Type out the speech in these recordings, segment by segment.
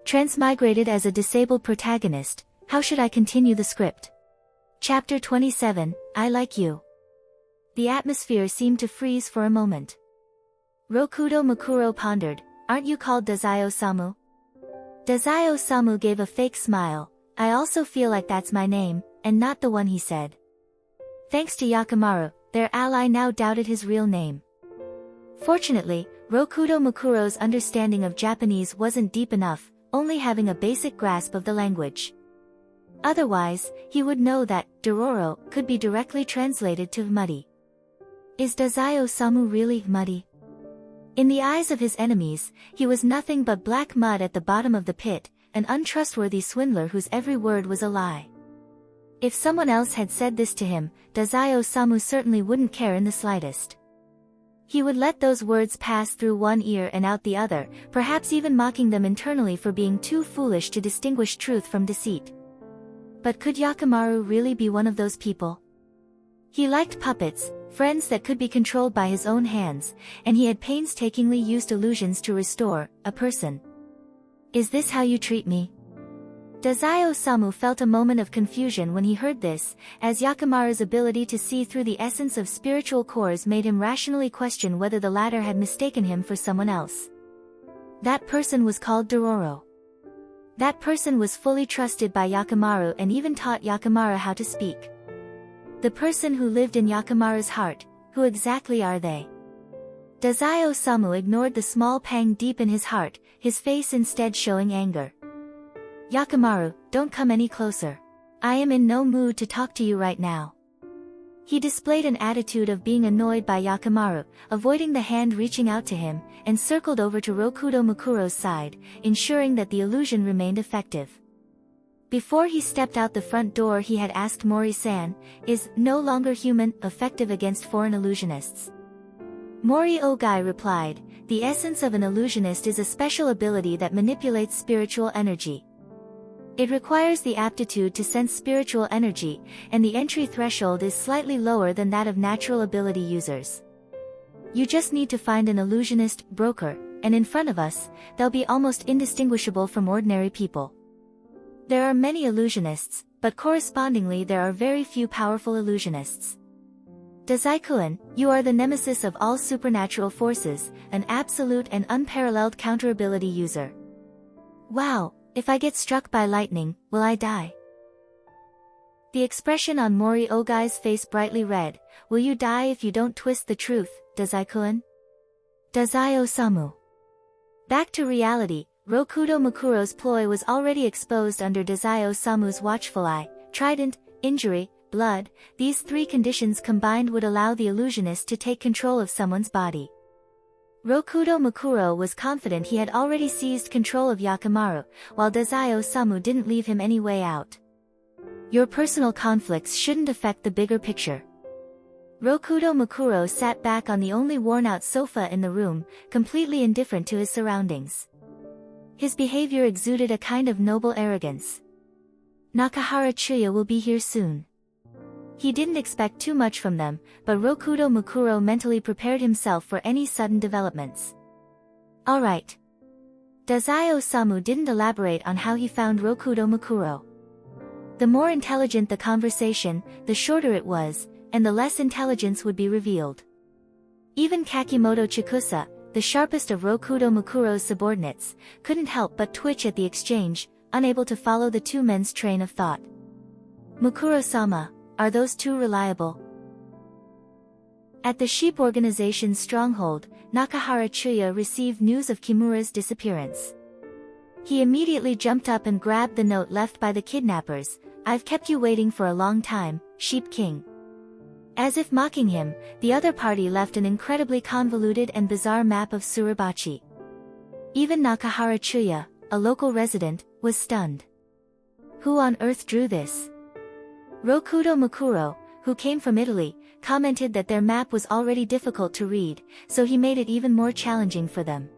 Transmigrated as a disabled protagonist, how should I continue the script? Chapter 27, I Like You. The atmosphere seemed to freeze for a moment. Rokudo Mukuro pondered, aren't you called Tezuka Osamu? Tezuka Osamu gave a fake smile, I also feel like that's my name, and not the one he said. Thanks to Yakimaru, their ally now doubted his real name. Fortunately, Rokudo Mukuro's understanding of Japanese wasn't deep enough, only having a basic grasp of the language. Otherwise, he would know that Dororo could be directly translated to muddy. Is Tezuka Osamu really muddy? In the eyes of his enemies, he was nothing but black mud at the bottom of the pit, an untrustworthy swindler whose every word was a lie. If someone else had said this to him, Tezuka Osamu certainly wouldn't care in the slightest. He would let those words pass through one ear and out the other, perhaps even mocking them internally for being too foolish to distinguish truth from deceit. But could Yakimaru really be one of those people? He liked puppets, friends that could be controlled by his own hands, and he had painstakingly used illusions to restore a person. Is this how you treat me? Tezuka Osamu felt a moment of confusion when he heard this, as Yakimaru's ability to see through the essence of spiritual cores made him rationally question whether the latter had mistaken him for someone else. That person was called Dororo. That person was fully trusted by Yakimaru and even taught Yakimaru how to speak. The person who lived in Yakimaru's heart, who exactly are they? Tezuka Osamu ignored the small pang deep in his heart, his face instead showing anger. Yakimaru, don't come any closer. I am in no mood to talk to you right now. He displayed an attitude of being annoyed by Yakimaru, avoiding the hand reaching out to him, and circled over to Rokudo Mukuro's side, ensuring that the illusion remained effective. Before he stepped out the front door he had asked Mori-san, is no longer human effective against foreign illusionists? Mori Ogai replied, the essence of an illusionist is a special ability that manipulates spiritual energy. It requires the aptitude to sense spiritual energy, and the entry threshold is slightly lower than that of natural ability users. You just need to find an illusionist broker, and in front of us, they'll be almost indistinguishable from ordinary people. There are many illusionists, but correspondingly there are very few powerful illusionists. Tezuka-kun, you are the nemesis of all supernatural forces, an absolute and unparalleled counterability user. Wow! If I get struck by lightning, will I die? The expression on Mori Ogai's face brightly read, will you die if you don't twist the truth, Tezuka-kun? Tezuka Osamu. Back to reality, Rokudo Mukuro's ploy was already exposed under Tezuka Osamu's watchful eye, trident, injury, blood, these three conditions combined would allow the illusionist to take control of someone's body. Rokudo Mukuro was confident he had already seized control of Yakimaru, while Tezuka Osamu didn't leave him any way out. Your personal conflicts shouldn't affect the bigger picture. Rokudo Mukuro sat back on the only worn-out sofa in the room, completely indifferent to his surroundings. His behavior exuded a kind of noble arrogance. Nakahara Chuya will be here soon. He didn't expect too much from them, but Rokudo Mukuro mentally prepared himself for any sudden developments. Alright. Tezuka Osamu didn't elaborate on how he found Rokudo Mukuro. The more intelligent the conversation, the shorter it was, and the less intelligence would be revealed. Even Kakimoto Chikusa, the sharpest of Rokudo Mukuro's subordinates, couldn't help but twitch at the exchange, unable to follow the two men's train of thought. Mukuro-sama, are those two reliable? At the sheep organization's stronghold, Nakahara Chuya received news of Kimura's disappearance. He immediately jumped up and grabbed the note left by the kidnappers, I've kept you waiting for a long time, Sheep King. As if mocking him, the other party left an incredibly convoluted and bizarre map of Suribachi. Even Nakahara Chuya, a local resident, was stunned. Who on earth drew this? Rokudo Mukuro, who came from Italy, commented that their map was already difficult to read, so he made it even more challenging for them.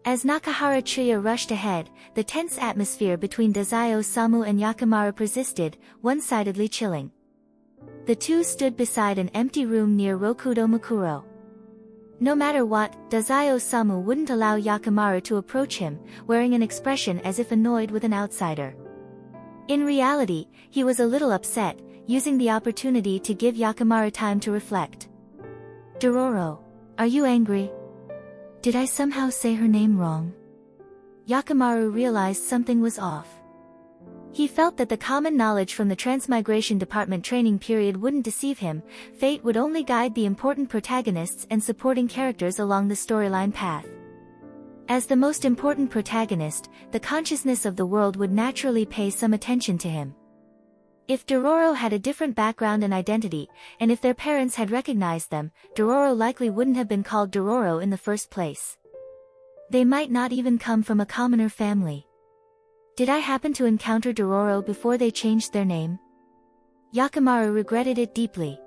As Nakahara Chuya rushed ahead, the tense atmosphere between Tezuka Osamu and Yakimaru persisted, one-sidedly chilling. The two stood beside an empty room near Rokudo Mukuro. No matter what, Tezuka Osamu wouldn't allow Yakimaru to approach him, wearing an expression as if annoyed with an outsider. In reality, he was a little upset, using the opportunity to give Yakimaru time to reflect. Dororo, are you angry? Did I somehow say her name wrong? Yakimaru realized something was off. He felt that the common knowledge from the Transmigration Department training period wouldn't deceive him, fate would only guide the important protagonists and supporting characters along the storyline path. As the most important protagonist, the consciousness of the world would naturally pay some attention to him. If Dororo had a different background and identity, and if their parents had recognized them, Dororo likely wouldn't have been called Dororo in the first place. They might not even come from a commoner family. Did I happen to encounter Dororo before they changed their name? Yakimaru regretted it deeply.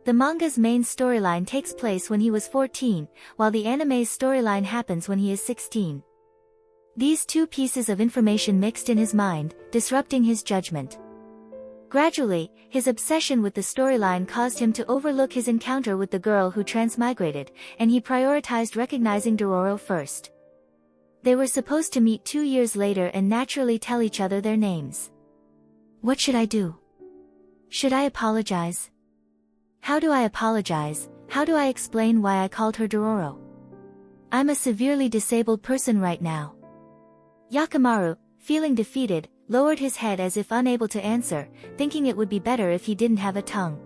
The manga's main storyline takes place when he was 14, while the anime's storyline happens when he is 16. These two pieces of information mixed in his mind, disrupting his judgment. Gradually, his obsession with the storyline caused him to overlook his encounter with the girl who transmigrated, and he prioritized recognizing Dororo first. They were supposed to meet 2 years later and naturally tell each other their names. What should I do? Should I apologize? How do I apologize? How do I explain why I called her Dororo? I'm a severely disabled person right now. Yakimaru, feeling defeated, lowered his head as if unable to answer, thinking it would be better if he didn't have a tongue.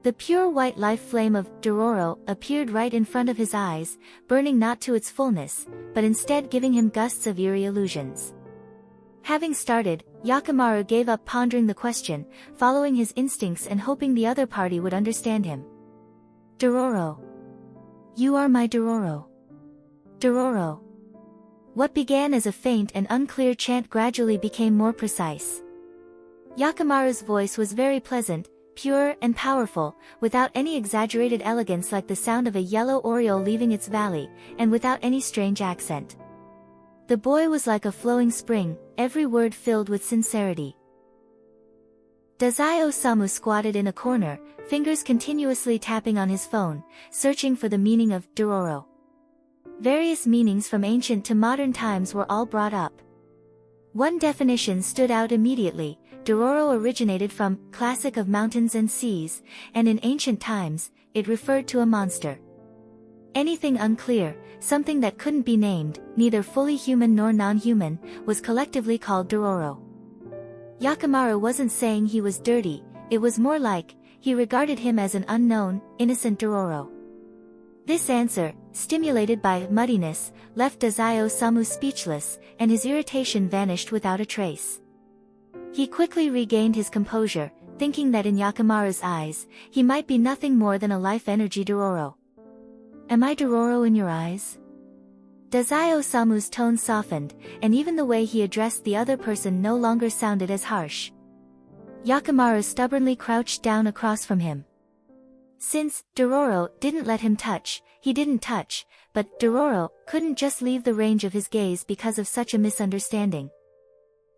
The pure white life flame of Dororo appeared right in front of his eyes, burning not to its fullness, but instead giving him gusts of eerie illusions. Having started, Yakimaru gave up pondering the question, following his instincts and hoping the other party would understand him. Dororo. You are my Dororo. Dororo. What began as a faint and unclear chant gradually became more precise. Yakimaru's voice was very pleasant, pure and powerful, without any exaggerated elegance like the sound of a yellow oriole leaving its valley, and without any strange accent. The boy was like a flowing spring, every word filled with sincerity. Tezuka Osamu squatted in a corner, fingers continuously tapping on his phone, searching for the meaning of Dororo. Various meanings from ancient to modern times were all brought up. One definition stood out immediately. Dororo originated from classic of mountains and seas, and in ancient times, it referred to a monster. Anything unclear, something that couldn't be named, neither fully human nor non-human, was collectively called Dororo. Yakimaru wasn't saying he was dirty, it was more like, he regarded him as an unknown, innocent Dororo. This answer, stimulated by muddiness, left Tezuka Osamu speechless, and his irritation vanished without a trace. He quickly regained his composure, thinking that in Yakimaru's eyes, he might be nothing more than a life-energy Dororo. Am I Dororo in your eyes? Tezuka Osamu's tone softened, and even the way he addressed the other person no longer sounded as harsh. Yakimaru stubbornly crouched down across from him. Since Dororo didn't let him touch, he didn't touch, but Dororo couldn't just leave the range of his gaze because of such a misunderstanding.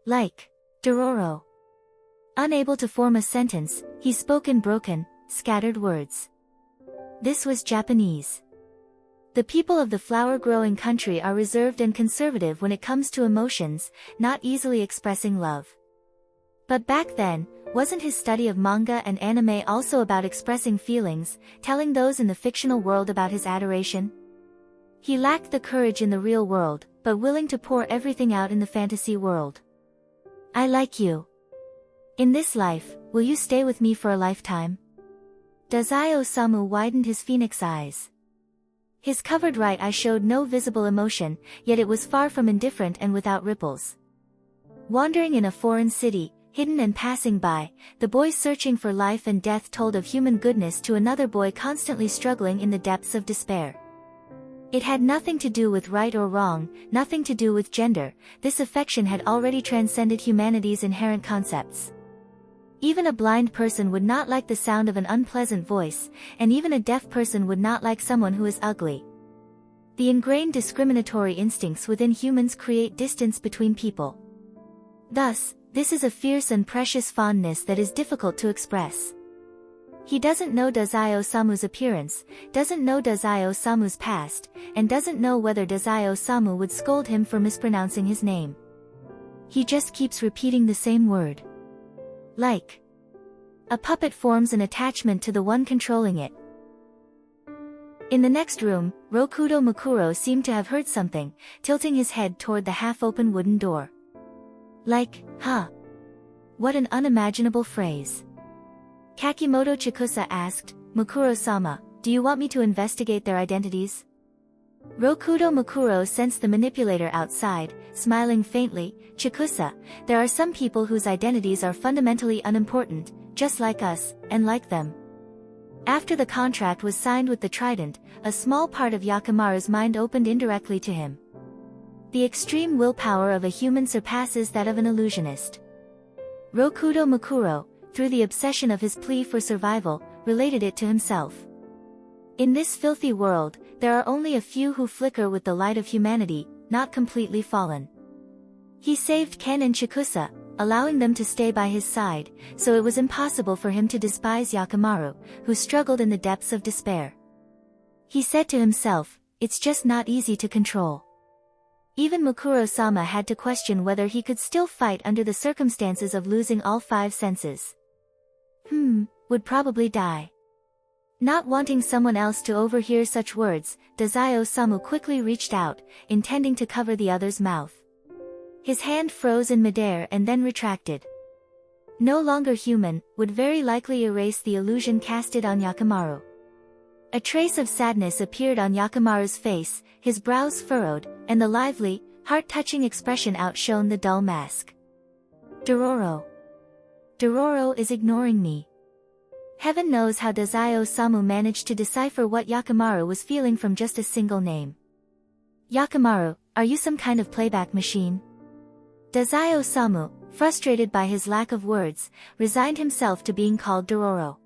Like Dororo. Unable to form a sentence, he spoke in broken, scattered words. This was Japanese. The people of the flower-growing country are reserved and conservative when it comes to emotions, not easily expressing love. But back then, wasn't his study of manga and anime also about expressing feelings, telling those in the fictional world about his adoration? He lacked the courage in the real world, but willing to pour everything out in the fantasy world. I like you. In this life, will you stay with me for a lifetime? Tezuka Osamu widened his phoenix eyes. His covered right eye showed no visible emotion, yet it was far from indifferent and without ripples. Wandering in a foreign city, hidden and passing by, the boy searching for life and death told of human goodness to another boy constantly struggling in the depths of despair. It had nothing to do with right or wrong, nothing to do with gender, this affection had already transcended humanity's inherent concepts. Even a blind person would not like the sound of an unpleasant voice, and even a deaf person would not like someone who is ugly. The ingrained discriminatory instincts within humans create distance between people. Thus, this is a fierce and precious fondness that is difficult to express. He doesn't know Dazai Osamu's appearance, doesn't know Dazai Osamu's past, and doesn't know whether Dazai Osamu would scold him for mispronouncing his name. He just keeps repeating the same word. Like. A puppet forms an attachment to the one controlling it. In the next room, Rokudo Mukuro seemed to have heard something, tilting his head toward the half-open wooden door. Like, huh? What an unimaginable phrase. Kakimoto Chikusa asked, Mukuro-sama, do you want me to investigate their identities? Rokudo Mukuro sensed the manipulator outside, smiling faintly. Chikusa, there are some people whose identities are fundamentally unimportant, just like us, and like them. After the contract was signed with the Trident, a small part of Yakimaru's mind opened indirectly to him. The extreme willpower of a human surpasses that of an illusionist. Rokudo Mukuro, through the obsession of his plea for survival, related it to himself. In this filthy world, there are only a few who flicker with the light of humanity, not completely fallen. He saved Ken and Chikusa, allowing them to stay by his side, so it was impossible for him to despise Yakimaru, who struggled in the depths of despair. He said to himself, it's just not easy to control. Even Mukuro-sama had to question whether he could still fight under the circumstances of losing all 5 senses. Would probably die. Not wanting someone else to overhear such words, Dazai Osamu quickly reached out, intending to cover the other's mouth. His hand froze in midair and then retracted. No longer human, would very likely erase the illusion casted on Yakimaru. A trace of sadness appeared on Yakimaru's face, his brows furrowed, and the lively, heart-touching expression outshone the dull mask. Dororo. Dororo is ignoring me. Heaven knows how Dazai Osamu managed to decipher what Yakimaru was feeling from just a single name. Yakimaru, are you some kind of playback machine? Dazai Osamu, frustrated by his lack of words, resigned himself to being called Dororo.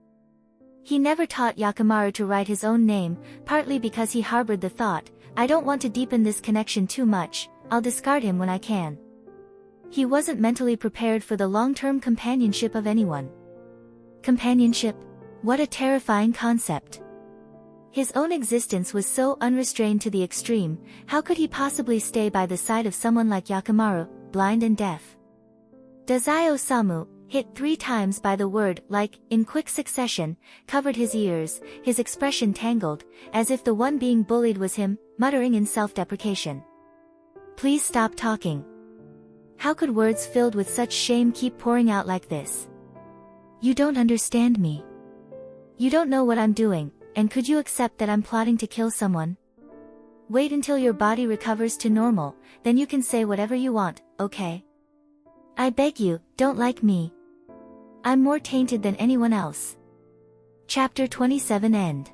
He never taught Yakimaru to write his own name, partly because he harbored the thought, I don't want to deepen this connection too much, I'll discard him when I can. He wasn't mentally prepared for the long-term companionship of anyone. Companionship? What a terrifying concept. His own existence was so unrestrained to the extreme, how could he possibly stay by the side of someone like Yakimaru, blind and deaf? Dazai Osamu, hit 3 times by the word like, in quick succession, covered his ears, his expression tangled, as if the one being bullied was him, muttering in self-deprecation. Please stop talking. How could words filled with such shame keep pouring out like this? You don't understand me. You don't know what I'm doing, and could you accept that I'm plotting to kill someone? Wait until your body recovers to normal, then you can say whatever you want, okay? I beg you, don't like me. I'm more tainted than anyone else. Chapter 27 End.